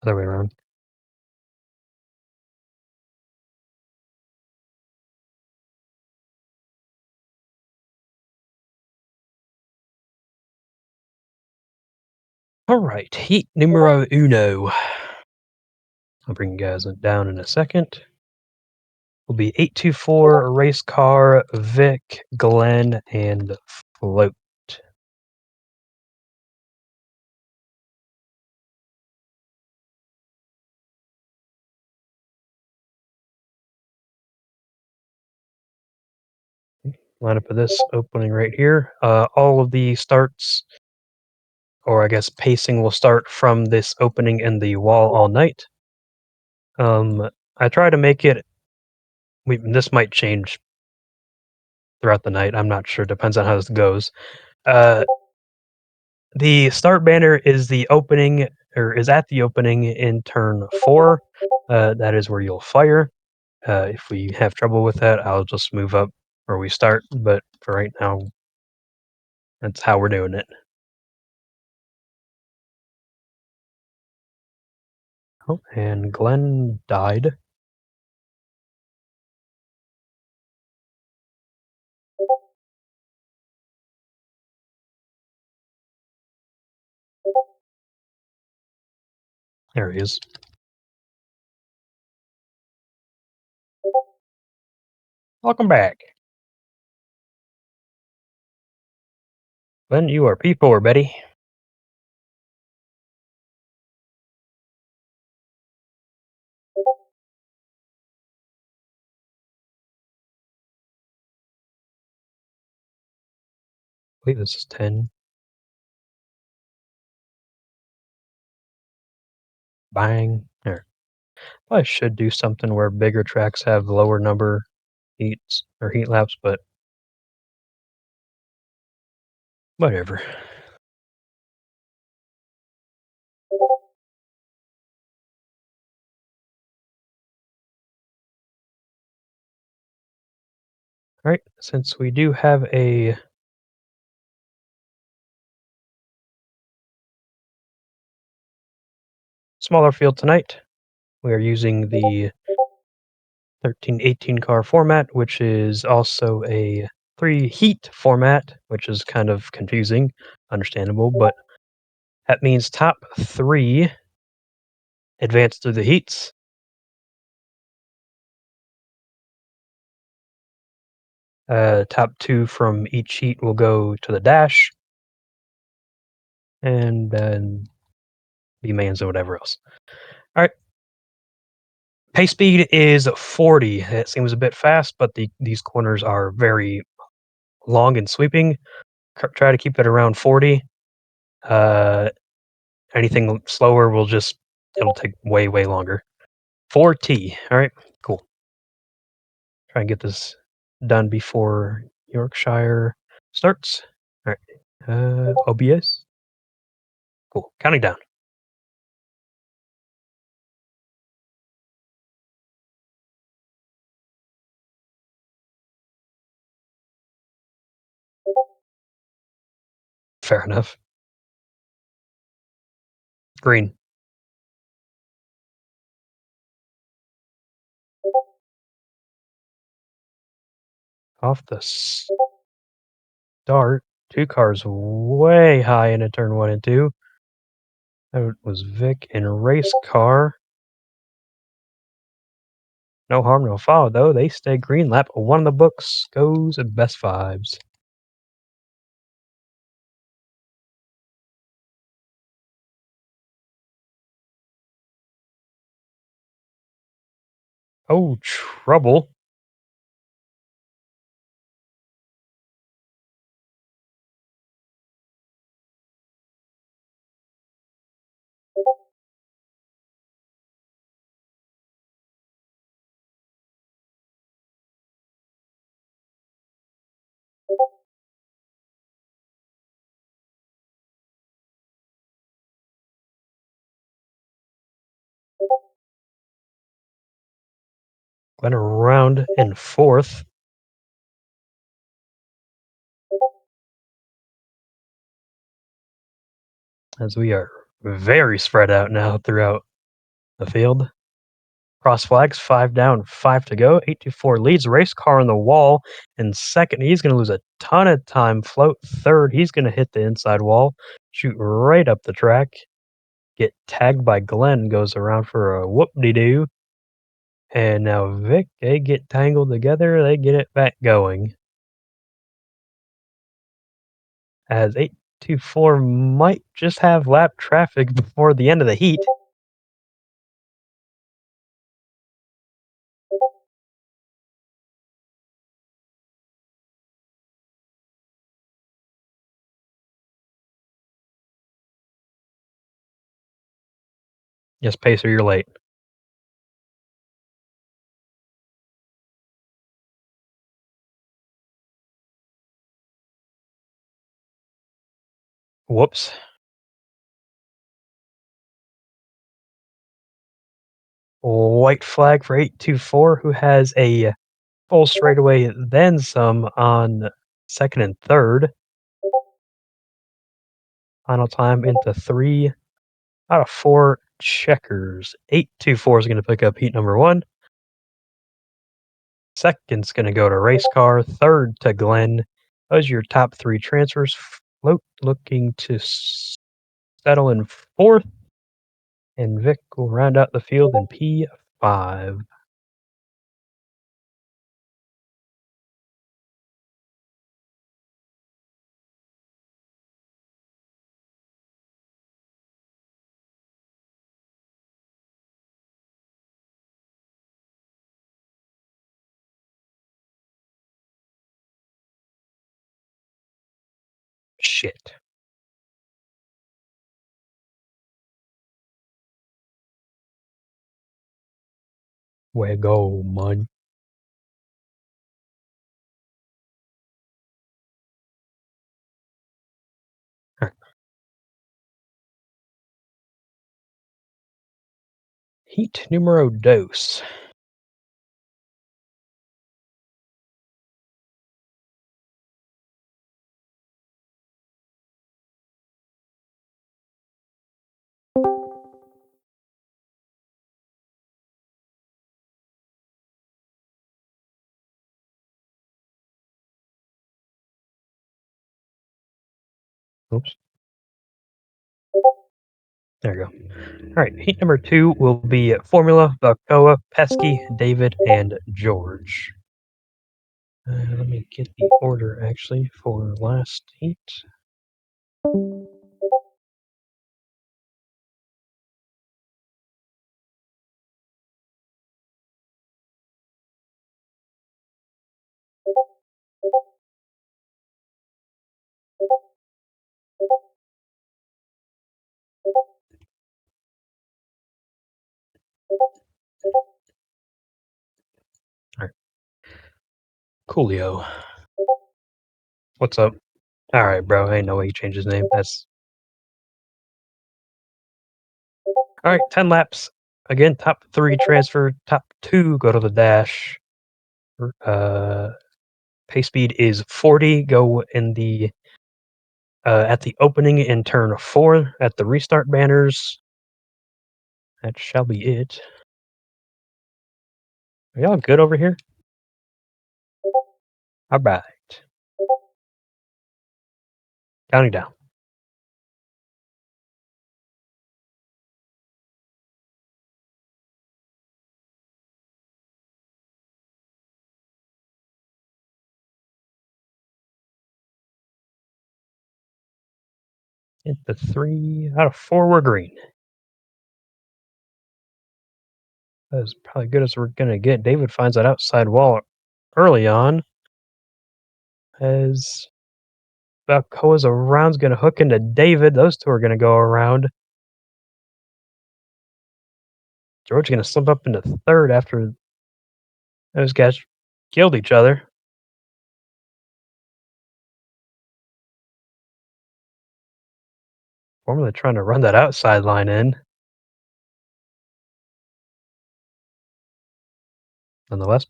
Other way around. All right, heat numero uno. I'll bring you guys down in a second. Will be 824, race car, Vic, Glenn, and float. Lineup of this opening right here. All of the starts, or I guess pacing, will start from this opening in the wall all night. I try to make it. This might change throughout the night. I'm not sure. Depends on how this goes. Uh, the start banner is the opening, or is at the opening in turn 4. That is where you'll fire. If we have trouble with that, I'll just move up where we start. But for right now, that's how we're doing it. Oh, and Glenn died. There he is. Welcome back. Glenn, you are P4, Betty. I believe this is 10. Bang. There. I should do something where bigger tracks have lower number heats or heat laps, but whatever. All right, since we do have a smaller field tonight, we are using the 13-18 car format, which is also a 3 heat format, which is kind of confusing, understandable, but that means top 3 advance through the heats. Top 2 from each heat will go to the dash, and then B-mains or whatever else. All right. Pace speed is 40. It seems a bit fast, but these corners are very long and sweeping. Try to keep it around 40. Uh, Anything slower will just it'll take way, way longer. 4T. All right, cool. Try and get this done before Yorkshire starts. All right. OBS. Cool. Counting down. Fair enough. Green. Off the start. 2 cars way high into turn 1 and 2. That was Vic in race car. No harm, no foul, though. They stay green. Lap 1 of the books goes at best vibes. Oh, trouble. Went around in 4th. As we are very spread out now throughout the field. Cross flags, 5 down, 5 to go. 824 leads. Race car on the wall in second. He's going to lose a ton of time. Float third. He's going to hit the inside wall, shoot right up the track, get tagged by Glenn, goes around for a whoop-de-doo. And now Vic, they get tangled together. They get it back going. As 824 might just have lap traffic before the end of the heat. Yes, Pacer, you're late. Whoops. White flag for 824, who has a full straightaway, then some on second and third. Final time into 3 out of 4 checkers. 824 is going to pick up heat number 1. Second's going to go to race car. Third to Glenn. Those are your top 3 transfers. Float looking to settle in 4th. And Vic will round out the field in P5. Shit. Way to go, man. Heat numero dos. Oops. There you go. All right, heat number 2 will be Formula, Balcoa, Pesky, David, and George. Let me get the order actually for last heat. All right, Coolio. What's up? All right, bro. I ain't know way he changed his name. That's all right. 10 laps. Again, top 3 transfer. Top 2 go to the dash. Pace speed is 40. Go in the at the opening in turn 4 at the restart banners. That shall be it. Are y'all good over here? All right. Counting down. Hit the 3 out of 4 we're green. That's probably good as we're gonna get. David finds that outside wall early on. As Balcoa's around's gonna hook into David. Those two are gonna go around. George's gonna slip up into third after those guys killed each other. Formally trying to run that outside line in. Nonetheless,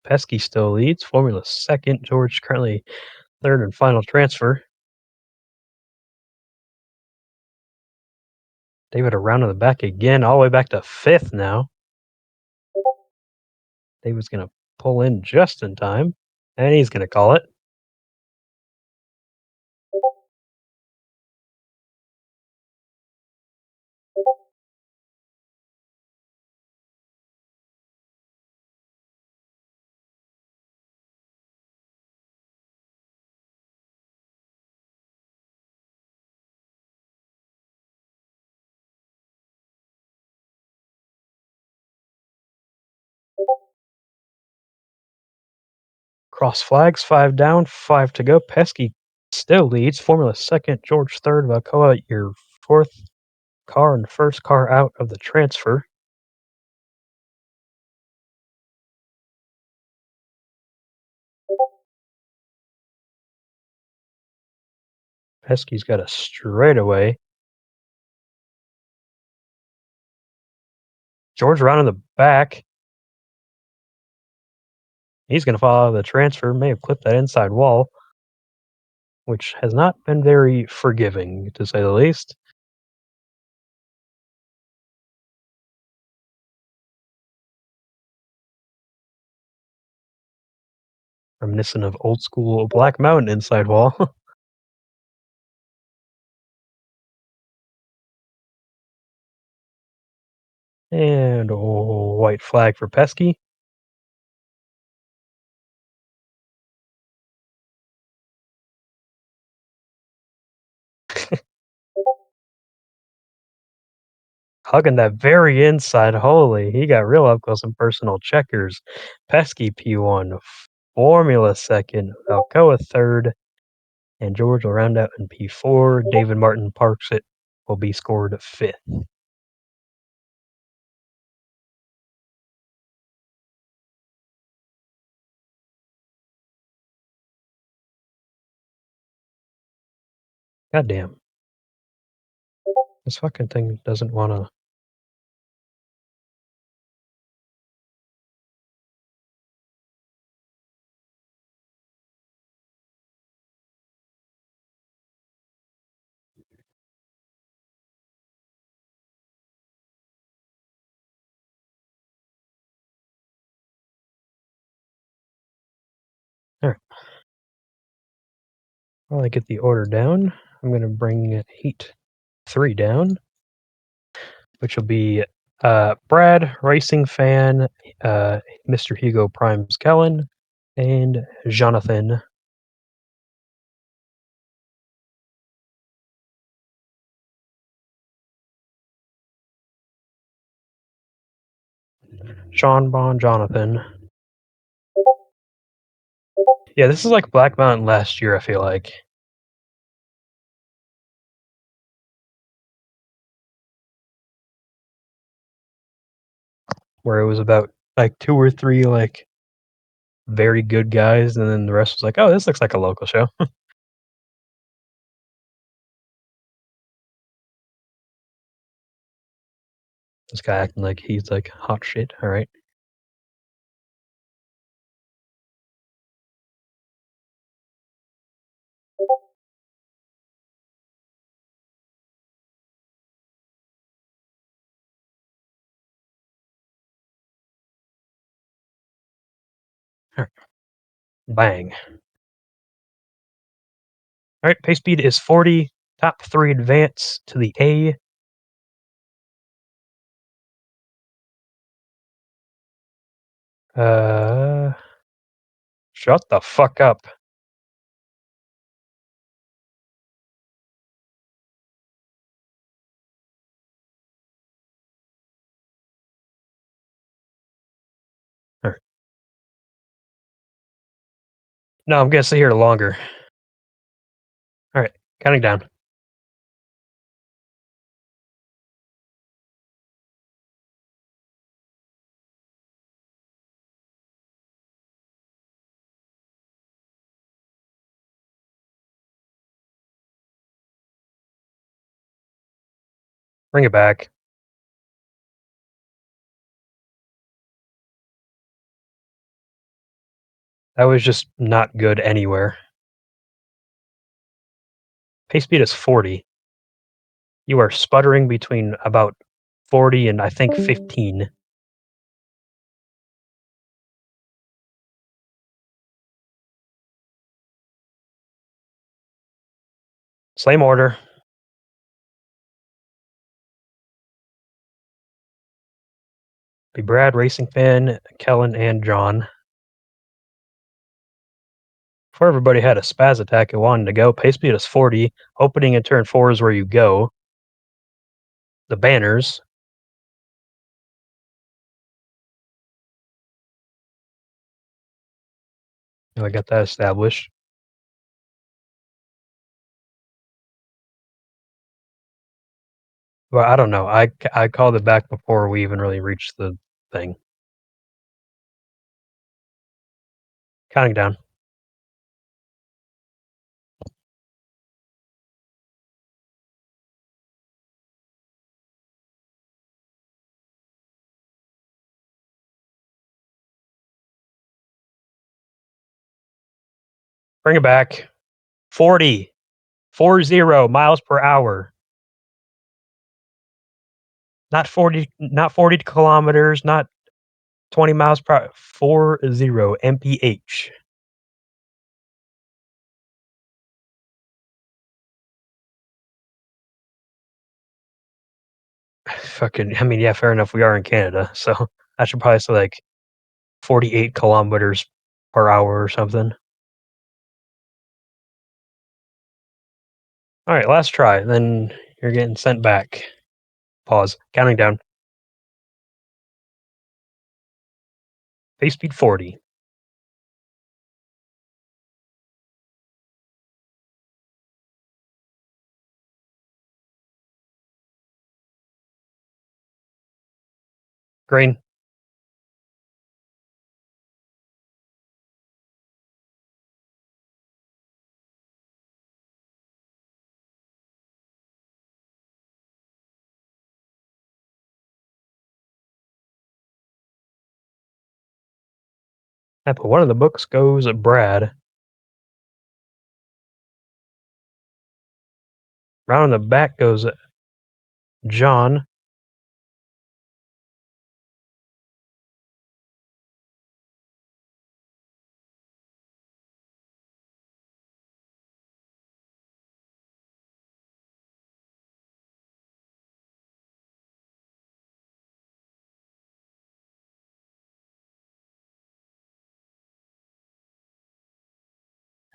Pesky still leads. Formula second. George currently third and final transfer. David around in the back again, all the way back to 5th now. David's gonna pull in just in time, and he's gonna call it. Cross flags, 5 down, 5 to go. Pesky still leads. Formula second, George third, Valcoa your fourth car and first car out of the transfer. Pesky's got a straightaway. George around in the back. He's going to fall out of the transfer. May have clipped that inside wall, which has not been very forgiving, to say the least. Reminiscent of old school Black Mountain inside wall. And white flag for Pesky. Hugging that very inside. Holy, he got real up close and personal. Checkers. Pesky P1. Formula second. Alcoa third. And George will round out in P4. David Martin parks it. Will be scored 5th. Goddamn. This fucking thing doesn't wanna. Alright. While I get the order down, I'm gonna bring Heat 3 down, which will be Brad, Racing Fan, Mr. Hugo Primes Kellen, and Jonathan. Sean Bon Jonathan. Yeah, this is like Black Mountain last year, I feel like. Where it was about like 2 or 3 like very good guys, and then the rest was like, "Oh, this looks like a local show." This guy acting like he's like hot shit. All right. All right. Bang. All right. Pace speed is 40. Top 3 advance to the A. Uh, Shut the fuck up. All right. No, I'm gonna sit here longer. All right. Counting down. Bring it back. That was just not good anywhere. Pace speed is 40. You are sputtering between about 40 and I think 15. Same order. Be Brad, Racing Fan, Kellen, and John. Before everybody had a spaz attack and wanted to go, pace speed is 40. Opening in turn 4 is where you go. The banners. I got that established. Well, I don't know. I called it back before we even really reached the thing. Counting down. Bring it back. 40. 40 miles per hour. Not 40 kilometers, not 20 miles per hour. 40 mph. Fucking I mean, yeah, fair enough. We are in Canada, so I should probably say like 48 kilometers per hour or something. All right, last try. Then you're getting sent back. Pause. Counting down. Pace speed 40. Green. But one of the books goes Brad. Round in the back goes John.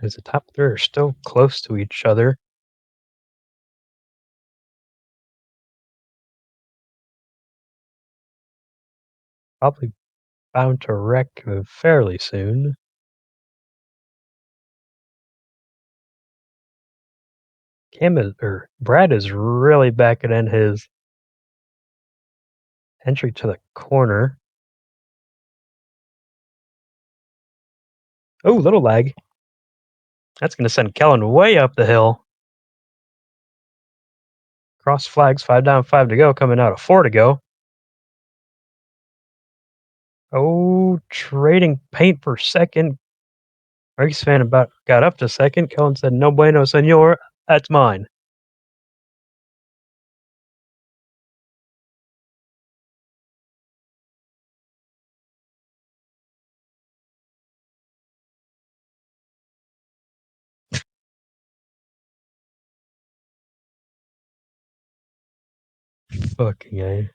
As the top three are still close to each other. Probably bound to wreck fairly soon. Brad is really backing in his entry to the corner. Oh, little lag. That's going to send Kellen way up the hill. Cross flags, 5 down, 5 to go, coming out of 4 to go. Oh, trading paint for second. Race fan about got up to second. Kellen said, "No bueno, senor. That's mine." Fucking A.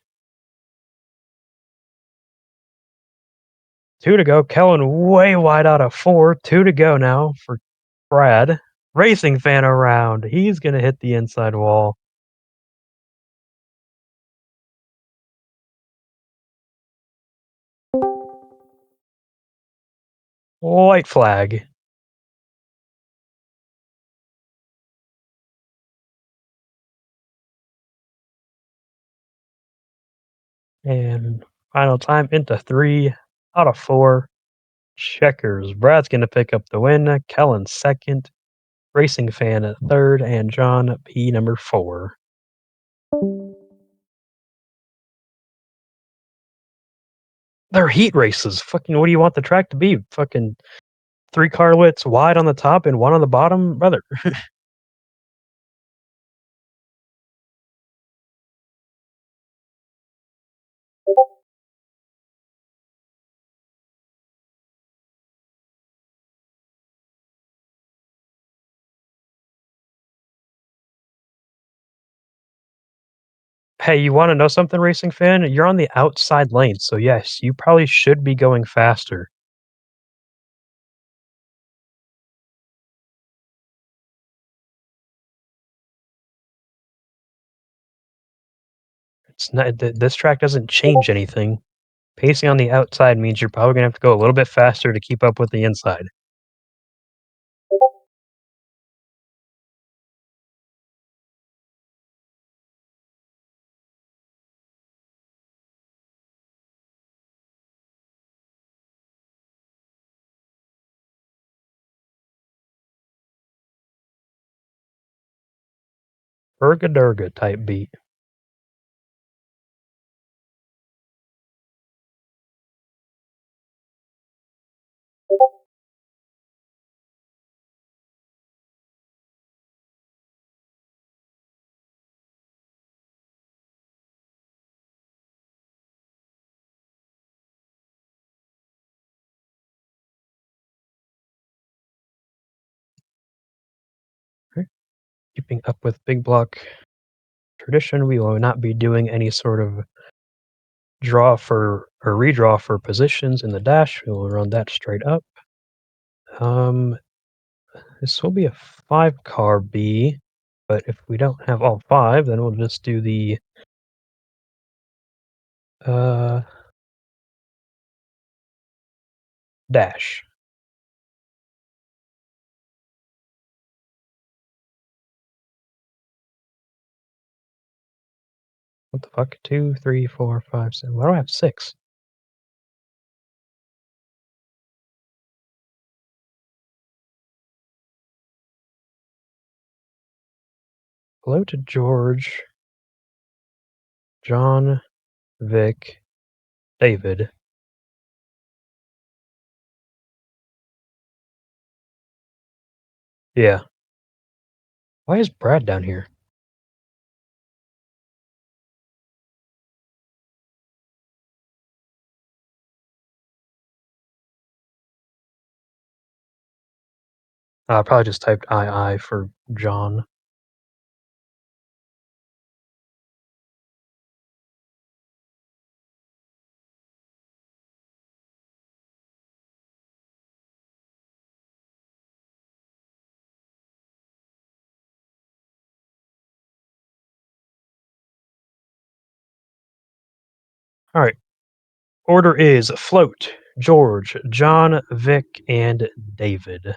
2 to go. Kellen way wide out of 4. 2 to go now for Brad. Racing fan around. He's going to hit the inside wall. White flag. And final time into 3 out of 4. Checkers. Brad's going to pick up the win. Kellen second. Racing fan at third. And John P. number 4. They're heat races. Fucking, what do you want the track to be? Fucking 3 carlets wide on the top and 1 on the bottom? Brother. Hey, you wanna know something, racing fan? You're on the outside lane, so yes, you probably should be going faster. It's not this track doesn't change anything. Pacing on the outside means you're probably gonna have to go a little bit faster to keep up with the inside. Erga type beat. Okay. Keeping up with big block tradition, we will not be doing any sort of draw for or redraw for positions in the dash. We will run that straight up. Um, this will be a 5-car B, but if we don't have all 5, then we'll just do the, uh, dash. What the fuck? 2, 3, 4, 5, 7. Why do I have 6? Hello to George, John, Vic, David. Yeah. Why is Brad down here? I probably just typed II for John. Alright. Order is Float, George, John, Vic, and David.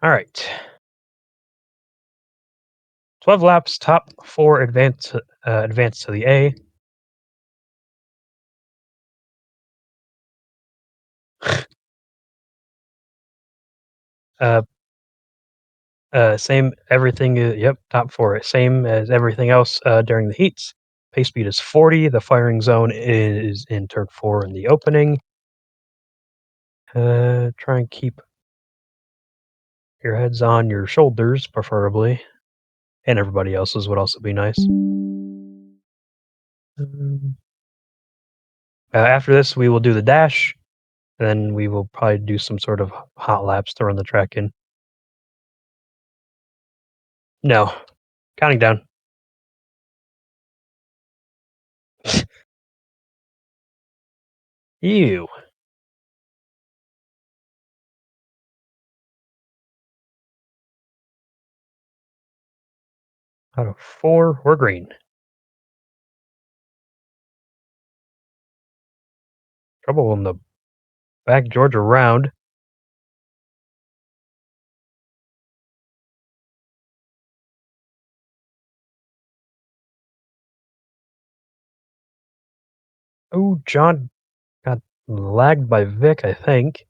Alright. 12 laps, top 4 advance to the A. Uh, same everything, yep, top 4. Same as everything else during the heats. Pace speed is 40. The firing zone is in turn 4 in the opening. Try and keep your heads on your shoulders, preferably. And everybody else's would also be nice. After this, we will do the dash. Then we will probably do some sort of hot laps to run the track in. No, counting down. Ew. Out of 4, we're green. Trouble in the back Georgia round. Oh, John got lagged by Vic, I think.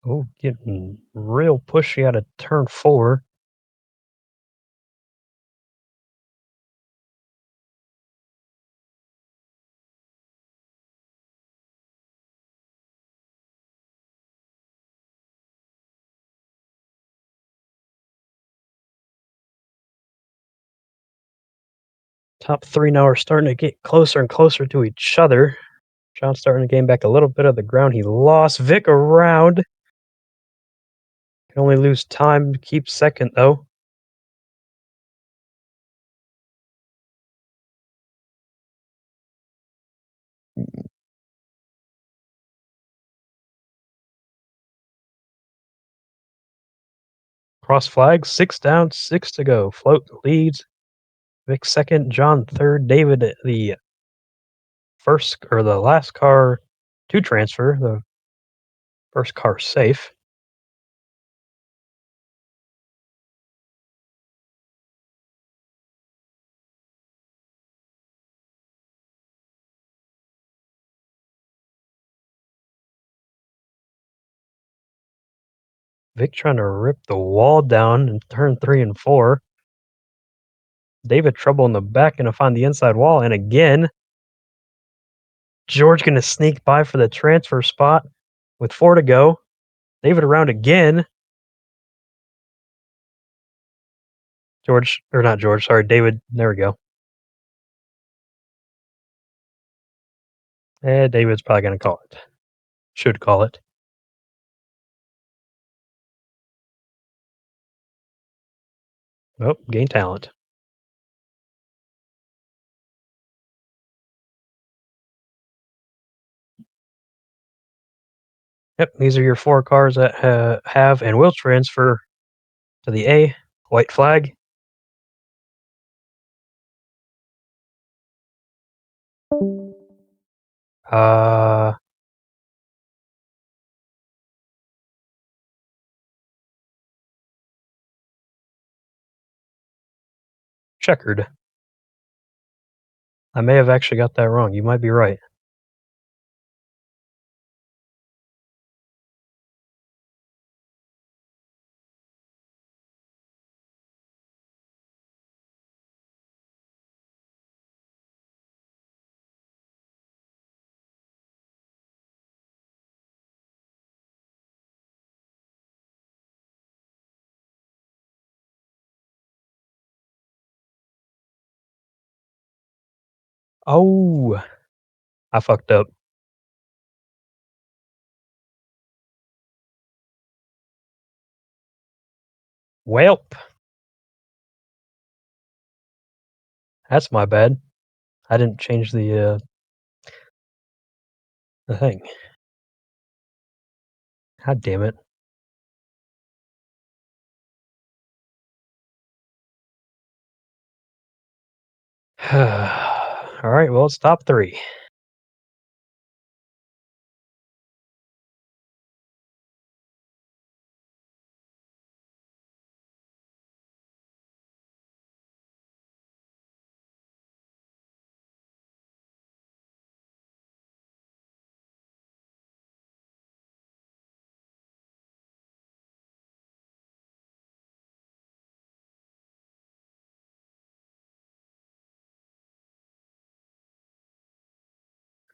Oh, getting real pushy out of turn 4. Top 3 now are starting to get closer and closer to each other. John's starting to gain back a little bit of the ground he lost. Vic around. Can only lose time to keep second, though. Cross flags, 6 down, 6 to go. Float leads. Vic second, John third. David the first or the last car to transfer. The first car safe. Vic trying to rip the wall down in turn 3 and 4. David trouble in the back, gonna find the inside wall, and again, George gonna sneak by for the transfer spot with 4 to go. David around again. George, or not George, sorry, David. There we go. David's probably gonna call it. Should call it. Oh, gain talent. Yep, these are your 4 cars that have and will transfer to the A. White flag. Uh, checkered. I may have actually got that wrong. You might be right. Oh, I fucked up. Welp, that's my bad. I didn't change the thing. God damn it. All right, well, it's top 3.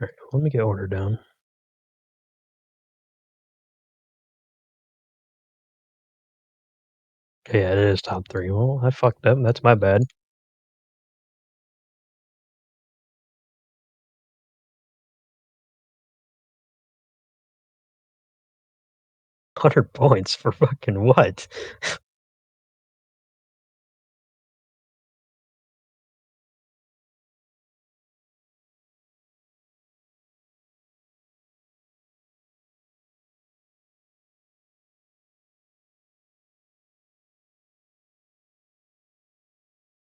All right, let me get order down. Yeah, it is top 3. Well, I fucked up. That's my bad. 100 points for fucking what?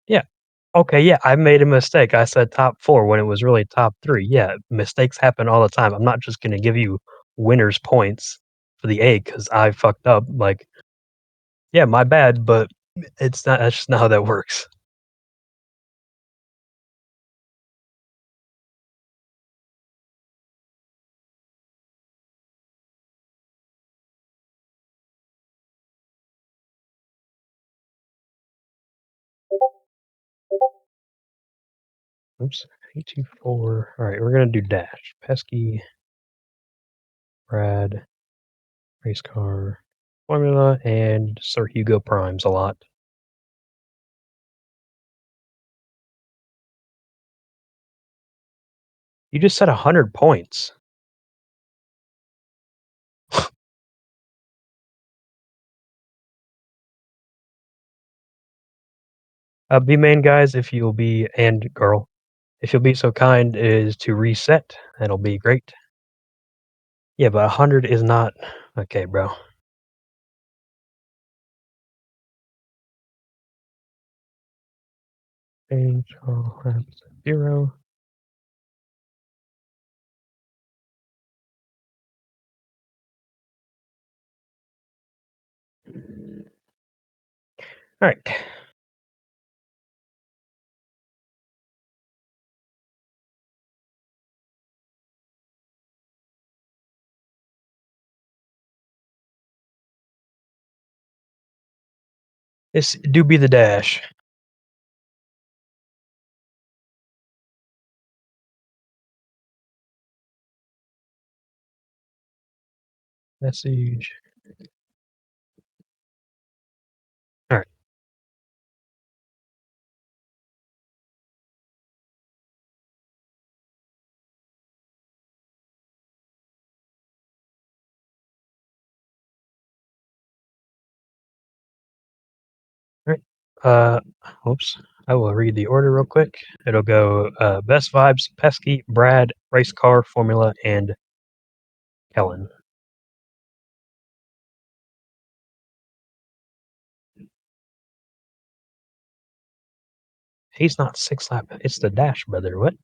Yeah. Okay, yeah, I made a mistake. I said top 4 when it was really top 3. Yeah, mistakes happen all the time. I'm not just gonna give you winners points for the A because I fucked up. Like, yeah, my bad, but it's not. That's just not how that works. Oops. 824. All right, we're gonna do dash. Pesky, Brad, race car, formula, and Sir Hugo primes a lot. You just said 100 points. B main guys, if you'll be and girl, if you'll be so kind as to reset, that'll be great. Yeah, but 100 is not okay, bro. Change all laps to 0. All right. This do be the dash. Message. All right. All right. Oops. I will read the order real quick. It'll go Best Vibes, Pesky, Brad, Race Car, Formula, and Kellen. He's not six lap. It's the dash, brother. What?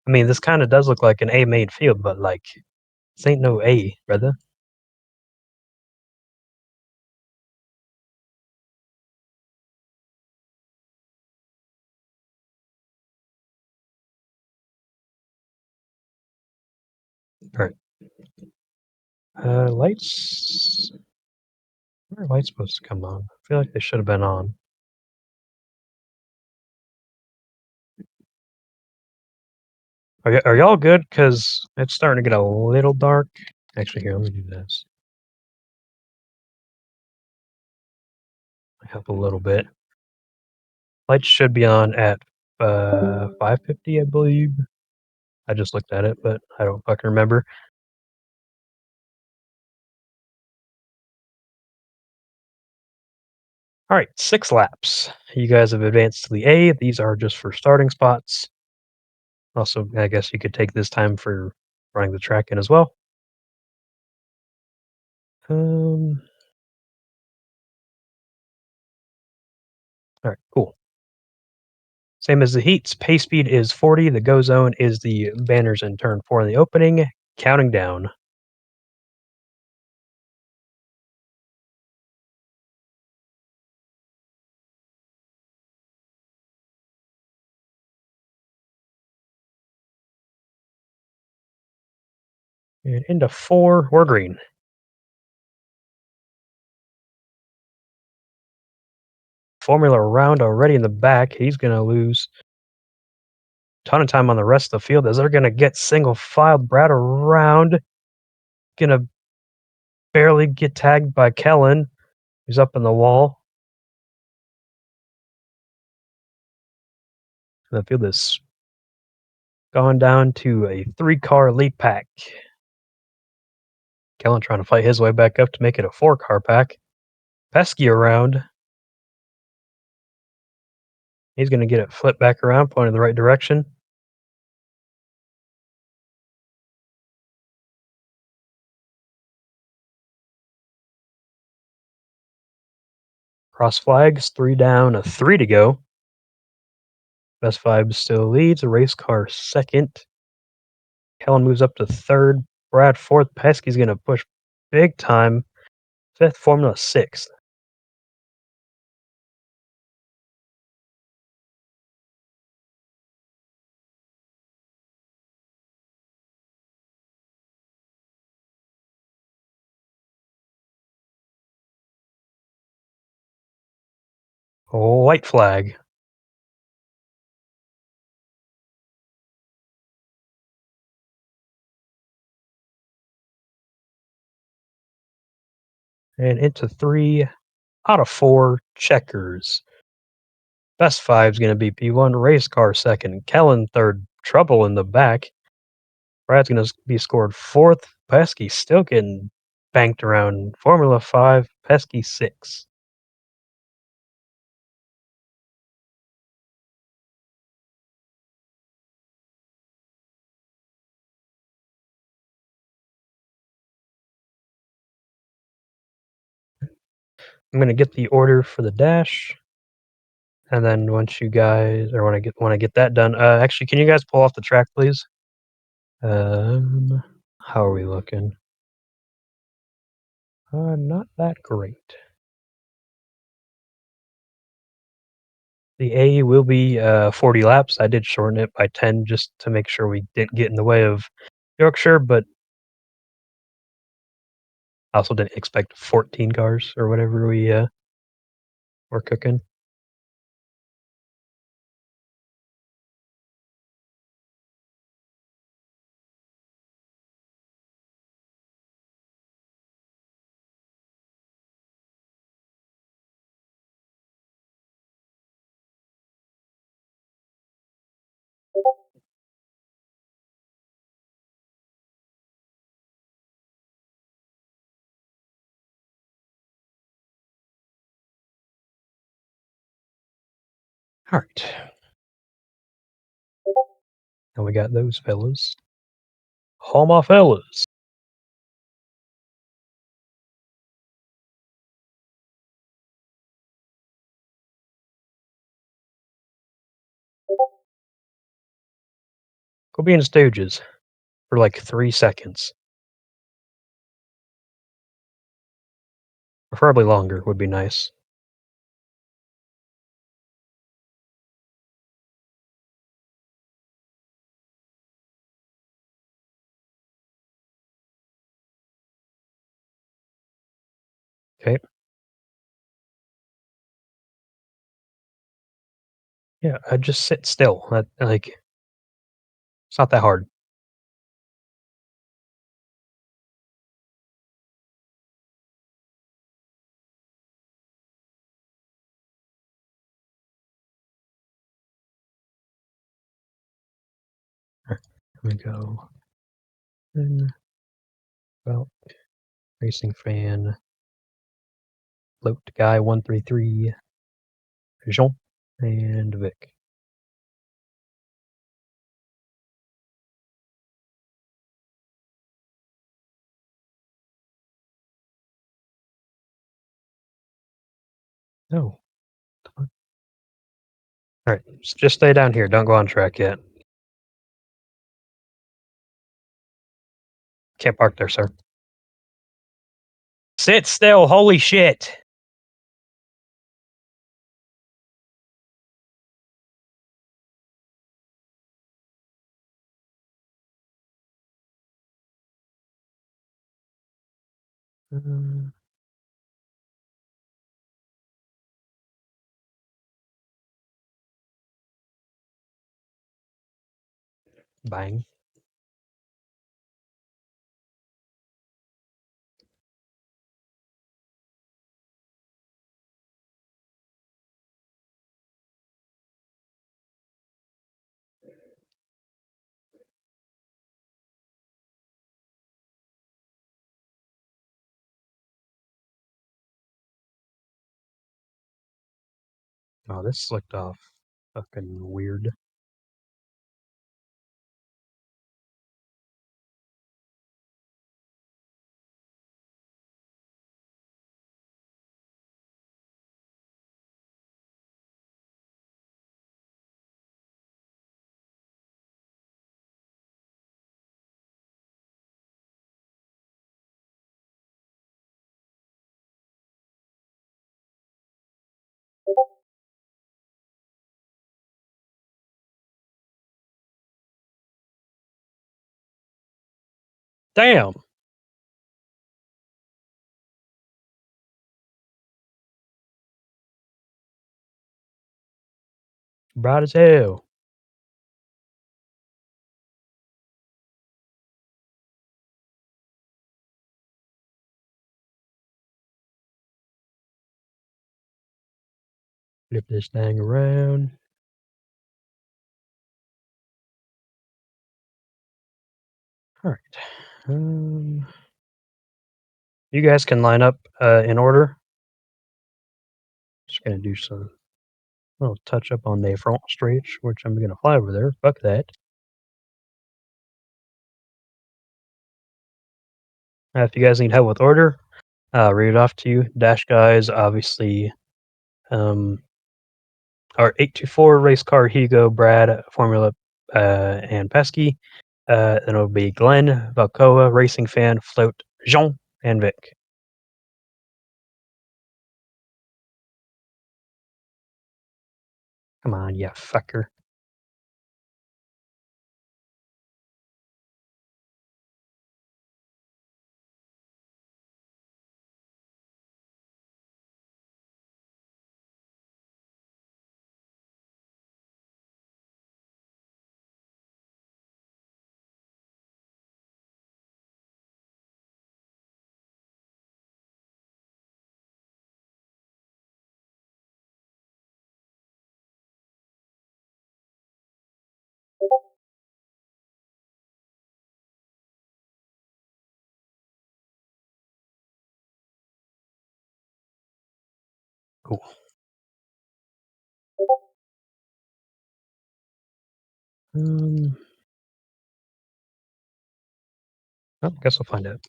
I mean, this kind of does look like an A made field, but like, this ain't no A, brother. All right. Lights. Where are lights supposed to come on? I feel like they should have been on. Are y'all good? Because it's starting to get a little dark. Actually, here, let me do this. Help a little bit. Lights should be on at 5:50, I believe. I just looked at it, but I don't fucking remember. All right, 6 laps. You guys have advanced to the A. These are just for starting spots. Also, I guess you could take this time for running the track in as well. Um, all right, cool. Same as the heats. Pace speed is 40. The go zone is the banners in turn 4 in the opening. Counting down. And into 4, we're green. Formula round already in the back. He's going to lose a ton of time on the rest of the field as they're going to get single filed Brad around. Going to barely get tagged by Kellen, who's up in the wall. The field is gone down to a 3-car lead pack. Kellen trying to fight his way back up to make it a 4-car pack. Pesky around. He's going to get it flipped back around, pointing in the right direction. Cross flags, 3 down, a 3 to go. Best Vibes still leads. A race car second. Kellen moves up to third. Brad fourth. Pesky's going to push big time. Fifth, Formula sixth. White flag. And into 3 out of 4 checkers. Best five's gonna be P1, race car second, Kellen third, trouble in the back. Brad's gonna be scored fourth. Pesky still getting banked around Formula 5, Pesky 6. I'm gonna get the order for the dash, and then once you guys or when I get that done, actually, can you guys pull off the track, please? Um, how are we looking? Not that great. The A will be 40 laps. I did shorten it by 10 just to make sure we didn't get in the way of Yorkshire, but I also didn't expect 14 cars or whatever we were cooking. All right, and we got those fellas. All my fellas. Go be in Stooges for like 3 seconds. Preferably longer would be nice. Okay. Yeah, I just sit still. Like it's not that hard. Alright, let me go. And well, racing fan, float guy 133, Jean, and Vic. No. All right, just stay down here. Don't go on track yet. Can't park there, sir. Sit still. Holy shit. Uh, Bang. Oh, this slicked off. Fucking weird. Damn. Bright as hell. Flip this thing around. All right. You guys can line up in order. Just gonna do some little touch up on the front stretch, which I'm gonna fly over there. Fuck that. If you guys need help with order, read it off to you. Dash guys, obviously, um, are 824 race car Hugo, Brad, Formula, and Pesky. Then it'll be Glenn, Valcoa, Racing Fan, Float, Jean, and Vic. Come on, you fucker. Cool. Um, I guess we'll find out.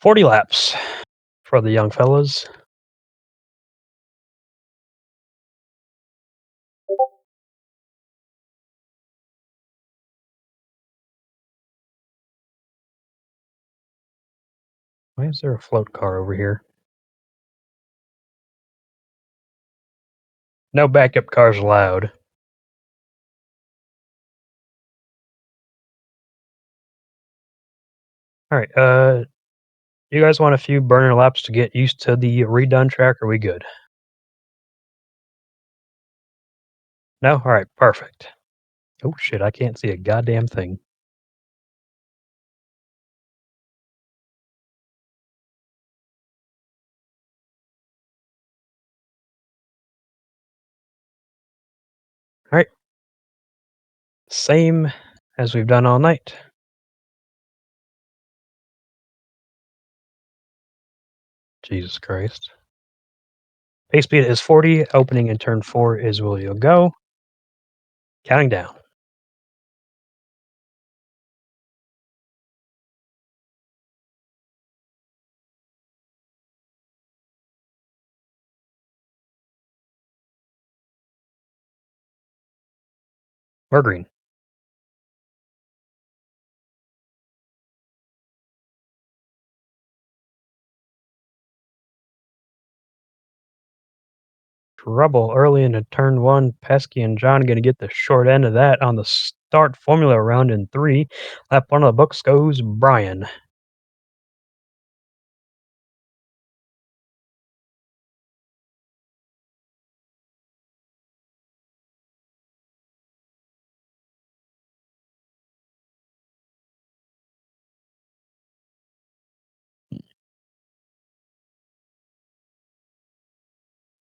40 laps for the young fellas. Why is there a float car over here? No backup cars allowed. All right. You guys want a few burner laps to get used to the redone track? Are we good? No. All right. Perfect. Oh shit! I can't see a goddamn thing. All right. Same as we've done all night. Jesus Christ. Pace speed is 40. Opening in turn 4 is will you go. Counting down. We're green. Trouble early into turn 1. Pesky and John going to get the short end of that on the start formula round in 3. Lap 1 of the books goes Brian.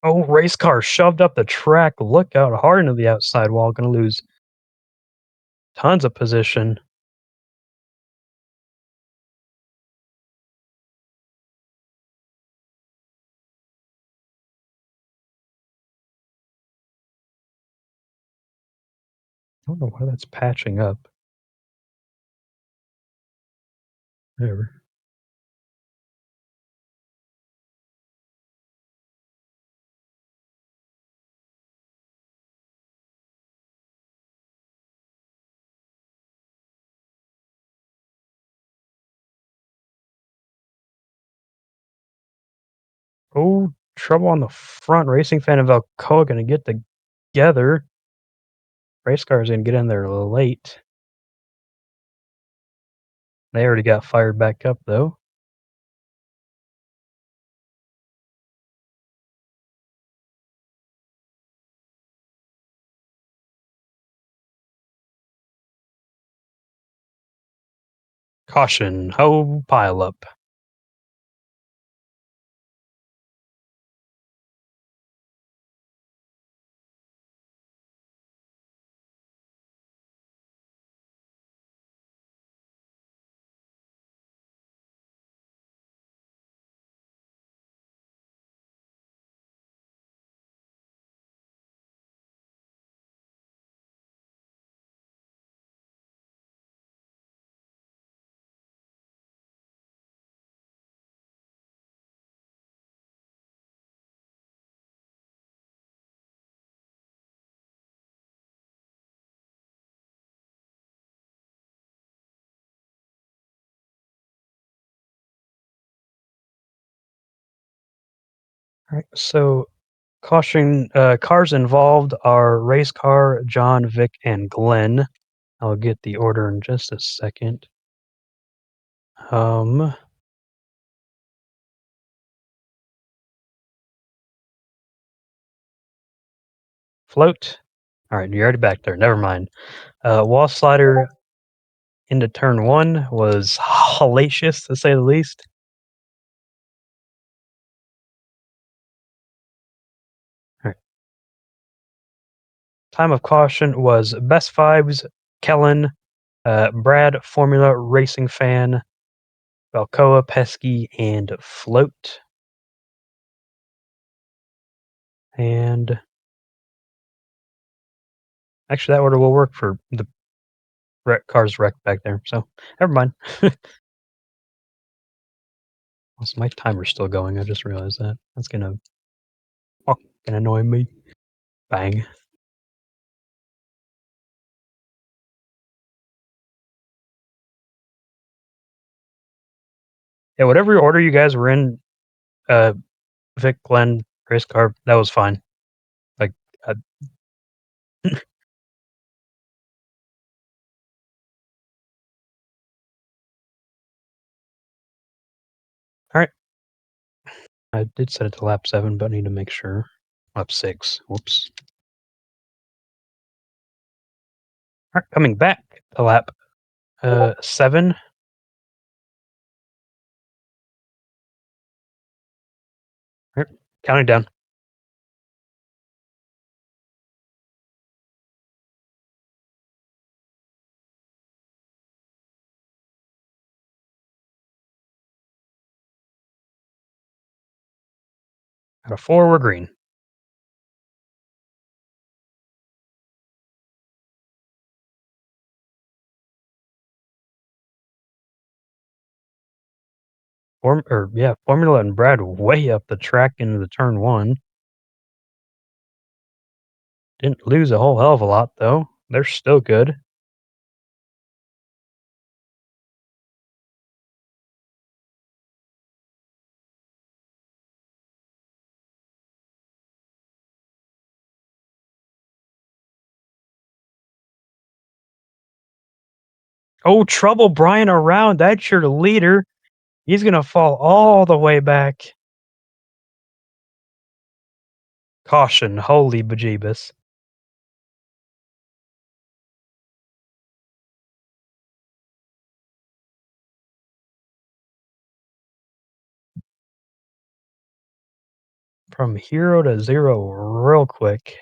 Oh, race car shoved up the track. Look out hard into the outside wall. Going to lose tons of position. I don't know why that's patching up. Whatever. Oh, trouble on the front. Racing Fan and Valcoa going to get together. Race car's going to get in there late. They already got fired back up, though. Caution. Oh, pile up. Alright, so caution, cars involved are race car, John, Vic, and Glenn. I'll get the order in just a second. Um, float. Alright, you're already back there, never mind. Wall slider into turn 1 was hellacious, to say the least. Alright. Time of caution was Best Vibes, Kellen, Brad, Formula, Racing Fan, Balcoa, Pesky, and Float. And actually, that order will work for the cars wrecked back there, so never mind. Also, my timer's still going, I just realized that. That's gonna fucking annoy me. Bang. Yeah, whatever order you guys were in, uh, Vic, Glenn, race car, that was fine. Like, uh alright. I did set it to lap 7, but I need to make sure. Lap 6. Whoops. Alright, coming back to lap, 7. Alright, counting down. Out of 4, we're green. Formula and Brad way up the track into the turn 1. Didn't lose a whole hell of a lot, though. They're still good. Oh, trouble Brian around. That's your leader. He's gonna fall all the way back. Caution, holy bejeebus. From hero to 0 real quick.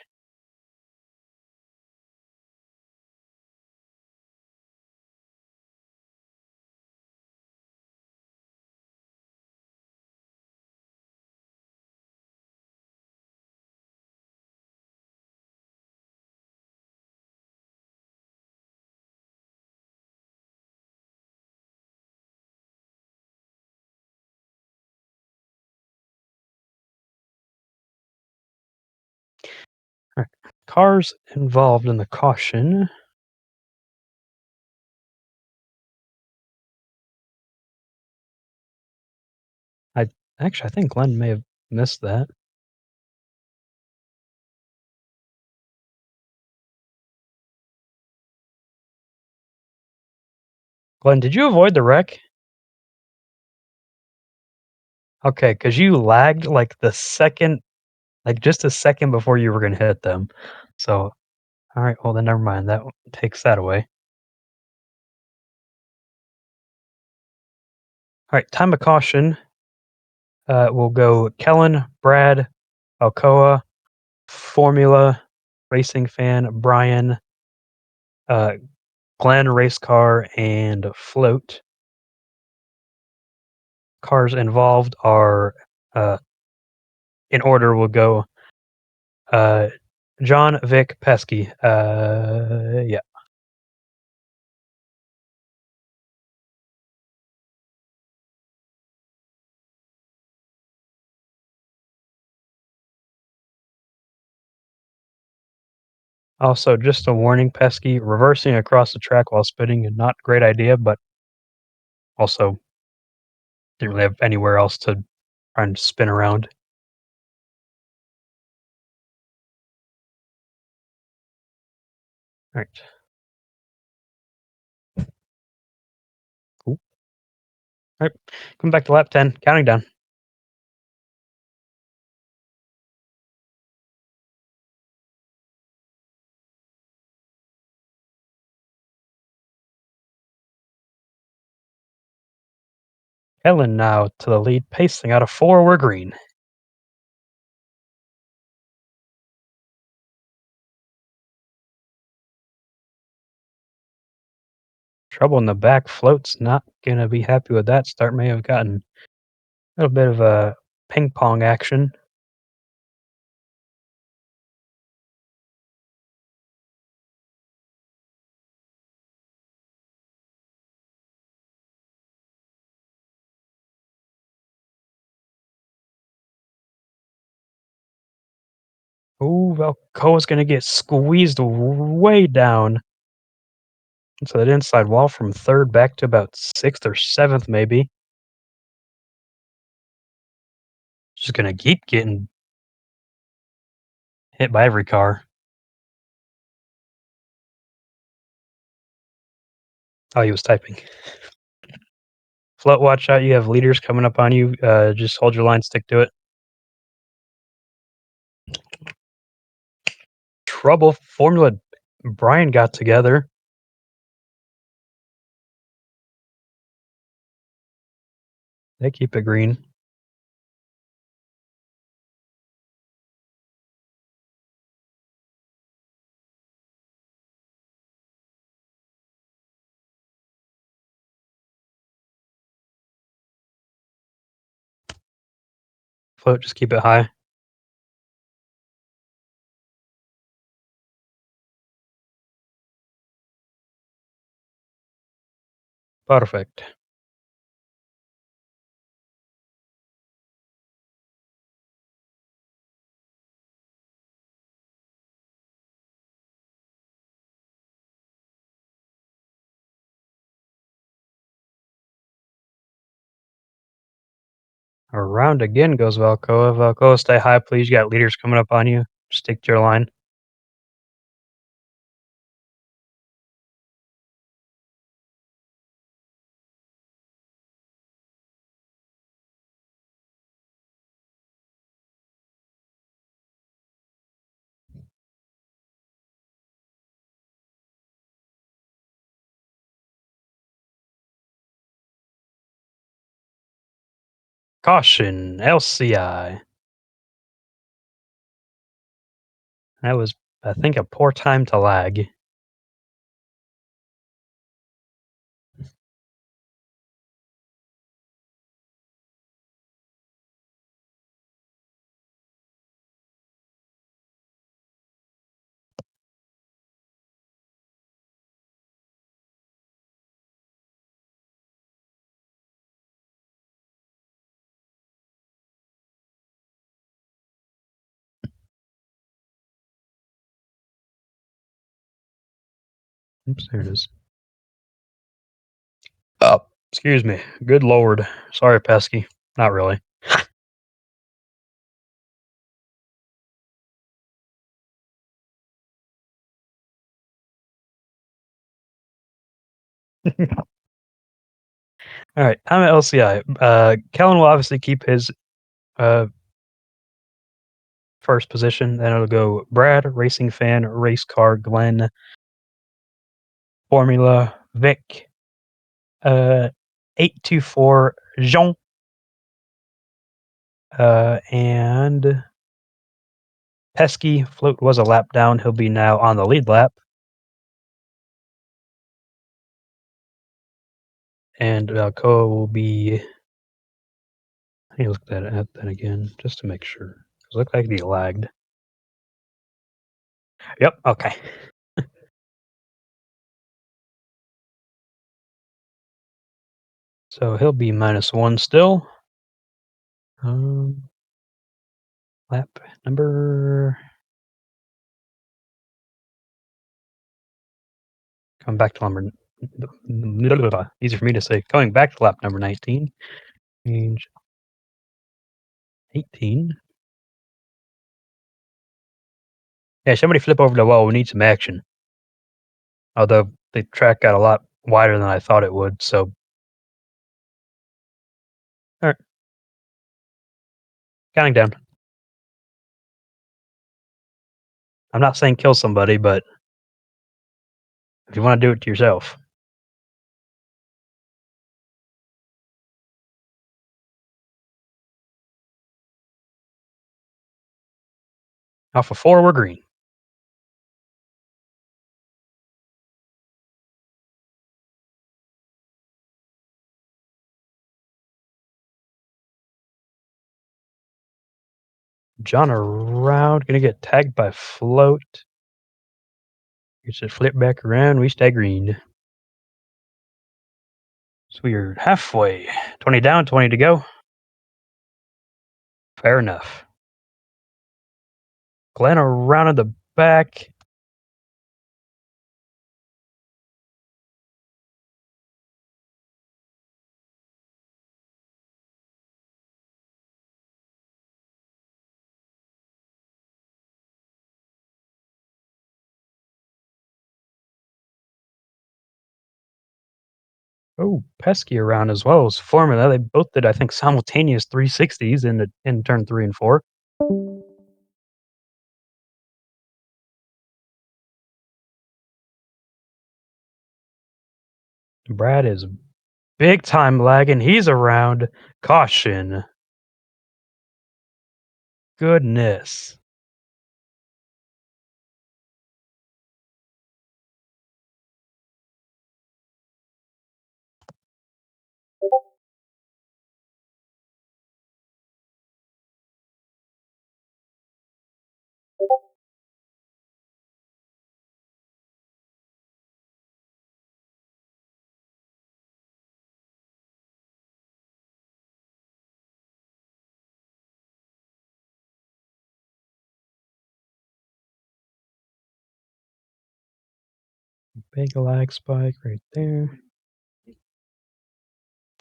Alright. Cars involved in the caution. I I think Glenn may have missed that. Glenn, did you avoid the wreck? Okay, because you lagged, like, just a second before you were gonna hit them. So, alright, well, then never mind, that takes that away. Alright, time of caution, will go Kellen, Brad, Alcoa, Formula, Racing Fan, Brian, uh, Glenn, Race Car, and Float. Cars involved are, uh, in order, will go, uh, John, Vic, Pesky. Yeah. Also, just a warning, Pesky, reversing across the track while spinning is not a great idea, but also didn't really have anywhere else to try and spin around. Alright. Cool. Alright. Coming back to lap 10, counting down. Ellen now to the lead, pacing out of 4, we're green. Trouble in the back, Float's not gonna be happy with that start, may have gotten a little bit of a ping pong action. Ooh, Velkoa's gonna get squeezed way down. So that inside wall from 3rd back to about 6th or 7th maybe. Just gonna keep getting hit by every car. Oh, he was typing. Float, watch out, you have leaders coming up on you, just hold your line, stick to it. Trouble, Formula Brian got together. They keep it green. Float, just keep it high. Perfect. Around again goes Velkoa. Velkoa, stay high, please. You got leaders coming up on you. Stick to your line. Caution, LCI. That was, I think, a poor time to lag. Oops, there it is. Oh, excuse me. Good lord. Sorry, Pesky. Not really. All right, I'm at LCI. Kellen will obviously keep his uh, first position. Then it'll go Brad, Racing Fan, Race Car, Glenn, Formula, Vic, 824, Jean, and Pesky. Float was a lap down. He'll be now on the lead lap. And Koa will be. I need to look at that again just to make sure. It looked like he lagged. Yep. Okay. So he'll be -1 still. Lap number. Coming back to number. Easy for me to say. Going back to lap number 19. Change 18. Yeah, somebody flip over the wall. We need some action. although the track got a lot wider than I thought it would, so alright, counting down. I'm not saying kill somebody, but if you wanna do it to yourself. Off of 4, we're green. John around, gonna get tagged by float. You should flip back around, we stay green. So we're halfway. 20 down, 20 to go. Fair enough. Glenn around in the back. Oh, pesky around as well as Formula. They both did, I think, simultaneous 360s in turn 3 and 4. Brad is big time lagging. He's around. Caution. Goodness. Big lag spike right there.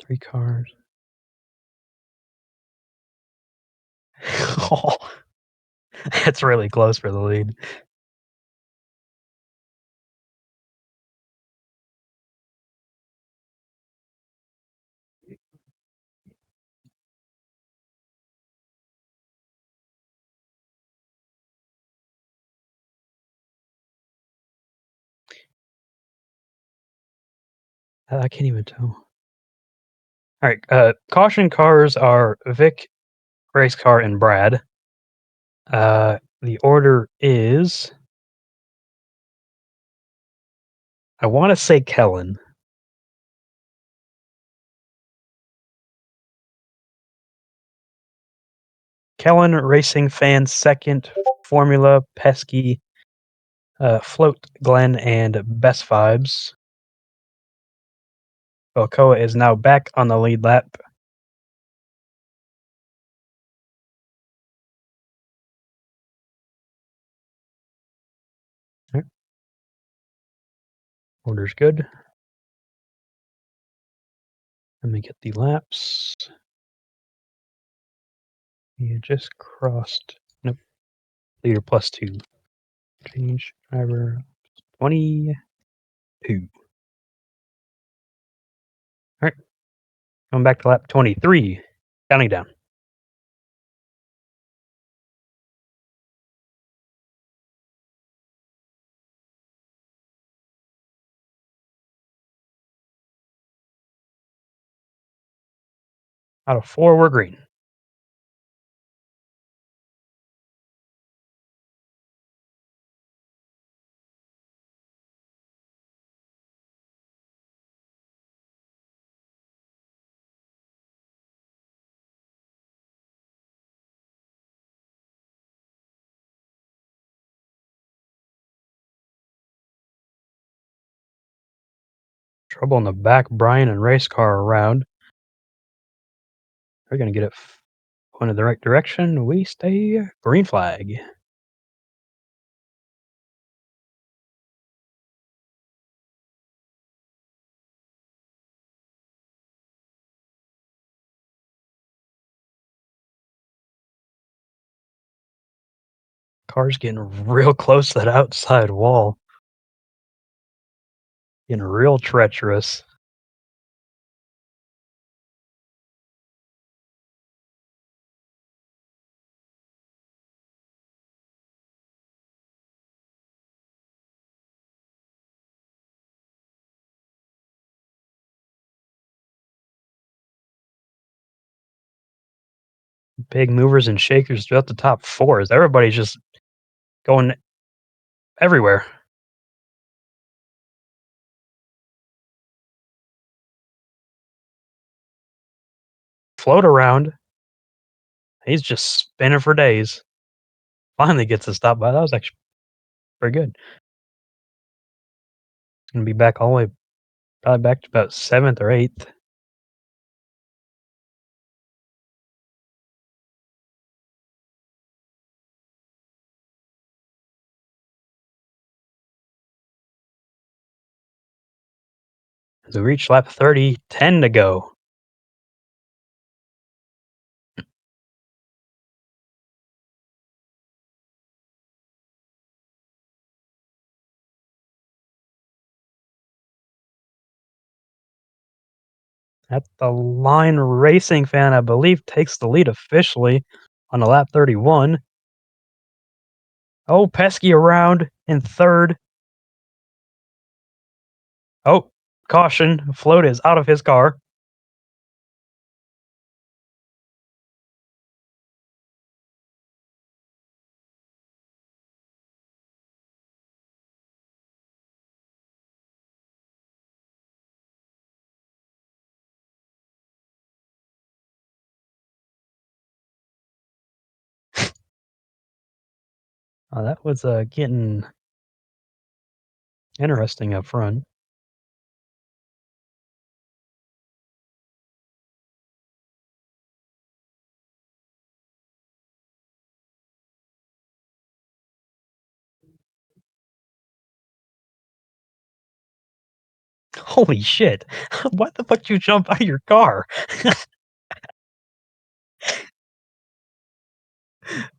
3 cars. Oh, that's really close for the lead. I can't even tell. Alright, caution cars are Vic, race car, and Brad. The order is I wanna say Kellen. Kellen Racing Fan second, Formula, Pesky, Float, Glenn, and Best Vibes. Alcoa is now back on the lead lap. Alright, order's good. Let me get the laps. You just crossed. Nope. Leader +2. Change driver 22. Alright, going back to lap 23. Counting down. Out of 4, we're green. Trouble in the back. Brian and race car around. We're gonna get it going in the right direction. We stay green flag. Car's getting real close to that outside wall. Getting real treacherous. Big movers and shakers throughout the top fours. Everybody's just going everywhere. Float around. He's just spinning for days. Finally gets a stop by. That was actually pretty good. Gonna be back all the way, probably back to about seventh or eighth. As we reach lap 30, 10 to go. At the line, Racing Fan, I believe, takes the lead officially on the lap 31. Oh, Pesky around in third. Oh, caution. Float is out of his car. That was getting interesting up front. Holy shit. Why the fuck you jump out of your car?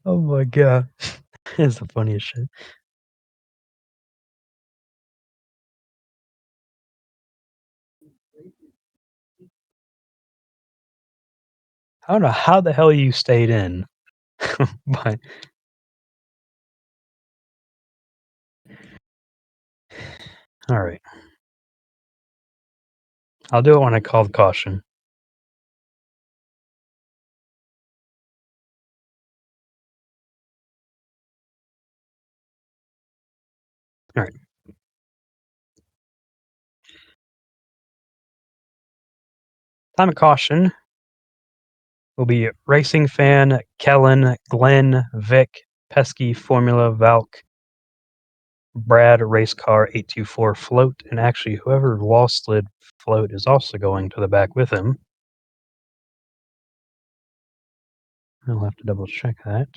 Oh my god. It's the funniest shit. I don't know how the hell you stayed in, but alright. I'll do it when I call the caution. Alright. Time of caution will be Racing Fan, Kellen, Glenn, Vic, Pesky, Formula, Valk, Brad, Race Car, 824, Float, and actually whoever wall slid Float is also going to the back with him. I'll have to double check that.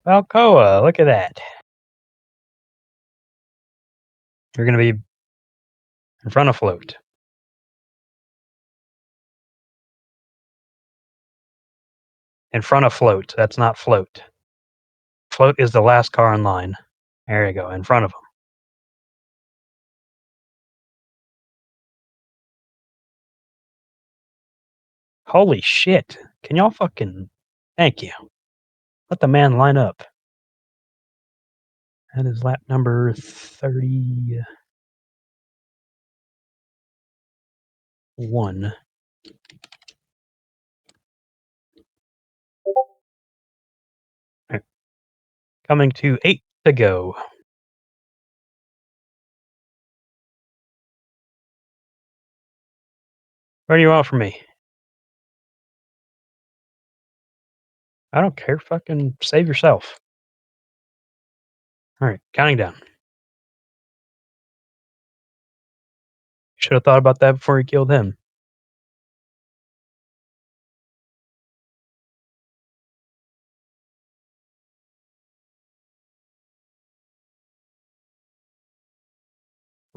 Alcoa, look at that. You're gonna be in front of Float. In front of Float. That's not Float. Float is the last car in line. There you go, in front of him. Holy shit. Can y'all fucking thank you. Let the man line up. That is lap number 31. Right. Coming to 8 to go. What do you want from me? I don't care. Fucking save yourself. All right, counting down. Should have thought about that before you killed him.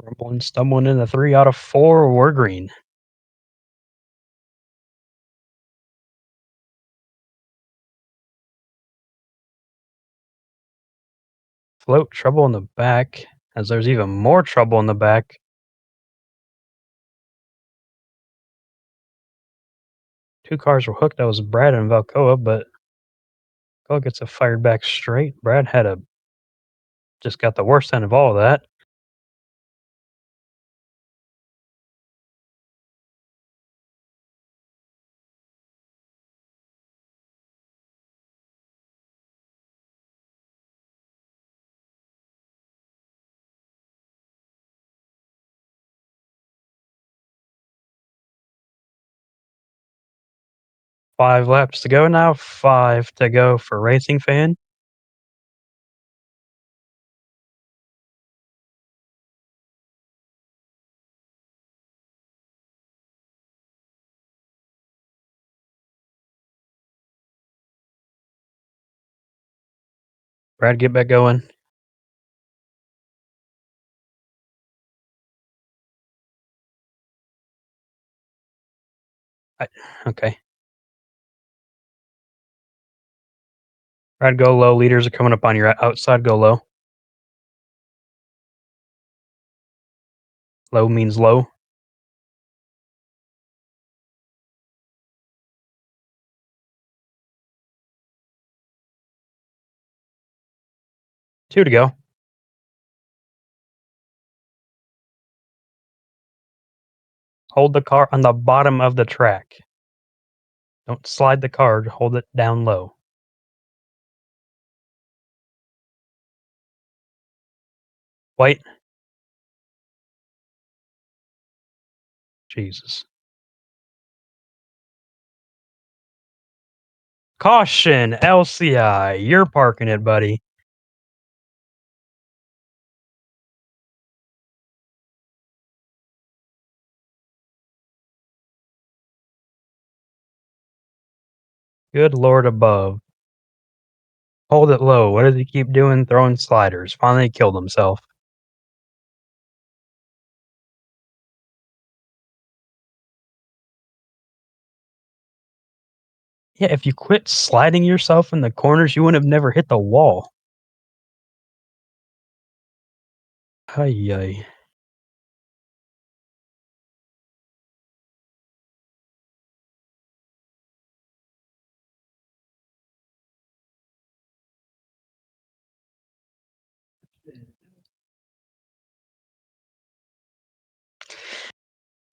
Rumbling, stumbling into 3 out of 4. We're green. Float, trouble in the back, as there's even more trouble in the back. Two cars were hooked. That was Brad and Valcoa, but Valcoa gets a fired back straight. Brad had a just got the worst end of all of that. Five laps to go now. Five to go for Racing Fan. Brad, get back going. I, okay. Brad, go low. Leaders are coming up on your outside. Go low. Low means low. Two to go. Hold the car on the bottom of the track. Don't slide the car. Hold it down low. White. Jesus. Caution, LCI. You're parking it, buddy. Good Lord above. Hold it low. What does he keep doing? Throwing sliders. Finally killed himself. Yeah, if you quit sliding yourself in the corners, you wouldn't have never hit the wall. Ay, ay.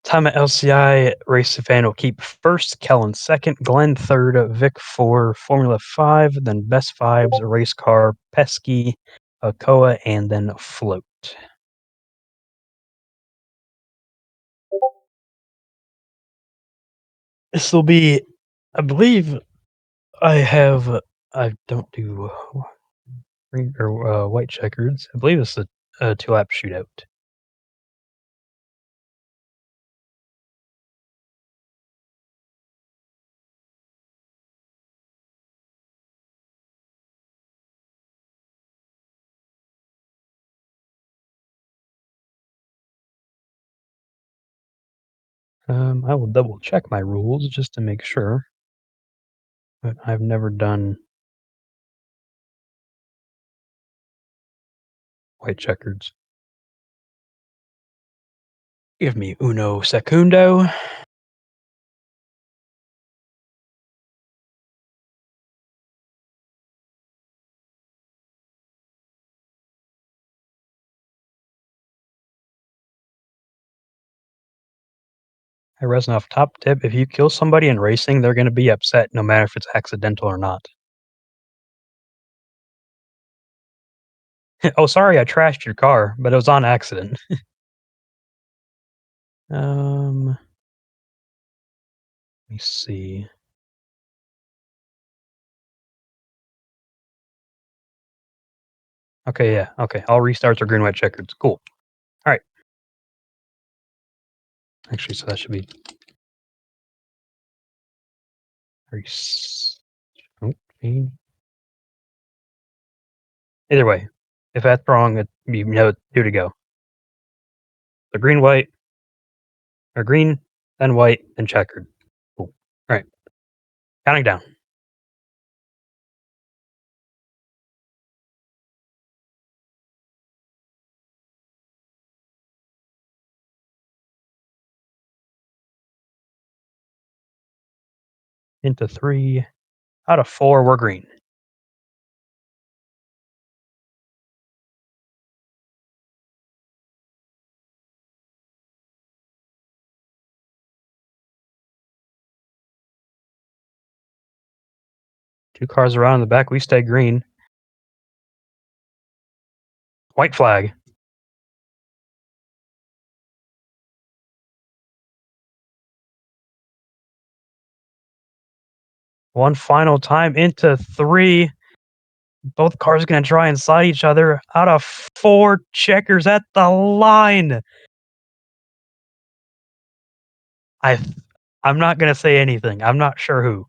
Time at LCI, Race Fan will keep first, Kellen second, Glenn third, Vic four, Formula 5, then Best Vibes, Race Car, Pesky, Koa, and then Float. This will be, I believe, I don't do green or white checkers. I believe it's a 2-lap shootout. I will double check my rules just to make sure, but I've never done white checkers. Give me uno secundo. Hey, Reznov, top tip, if you kill somebody in racing, they're gonna be upset no matter if it's accidental or not. "Oh, sorry, I trashed your car, but it was on accident." Let me see. Okay, yeah, okay, all restarts are green, white, checkers. Cool. Alright. Actually, so that should be res okay. Either way, if that's wrong, you know 2 to go. So green, white, or green, then white, then checkered. Cool. Alright, counting down. into 3. Out of 4, we're green. Two cars around in the back. We stay green. White flag. One final time into 3. Both cars are going to try and side each other. Out of 4, checkers at the line. I, I'm not going to say anything. I'm not sure who.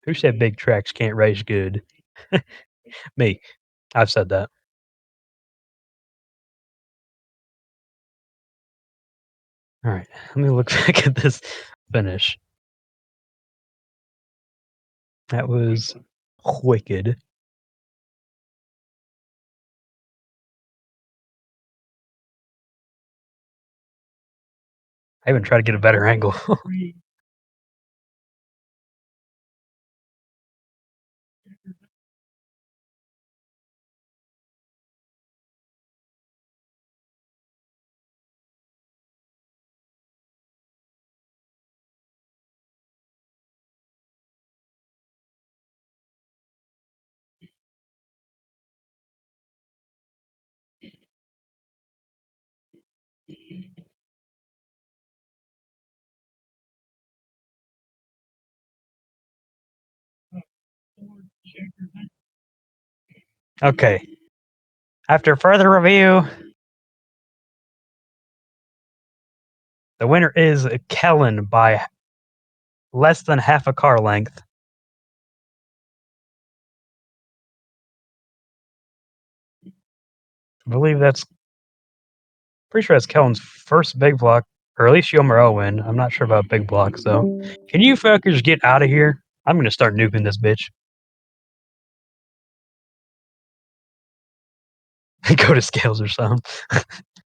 Who said big tracks can't race good? Me. I've said that. All right. Let me look back at this finish. That was wicked. I even tried to get a better angle. Okay. After further review, the winner is Kellen by less than half a car length. I believe that's pretty sure that's Kellen's first big block, or at least UMRL win. I'm not sure about big blocks though. Can you fuckers get out of here? I'm gonna start nuking this bitch. Go to scales or something.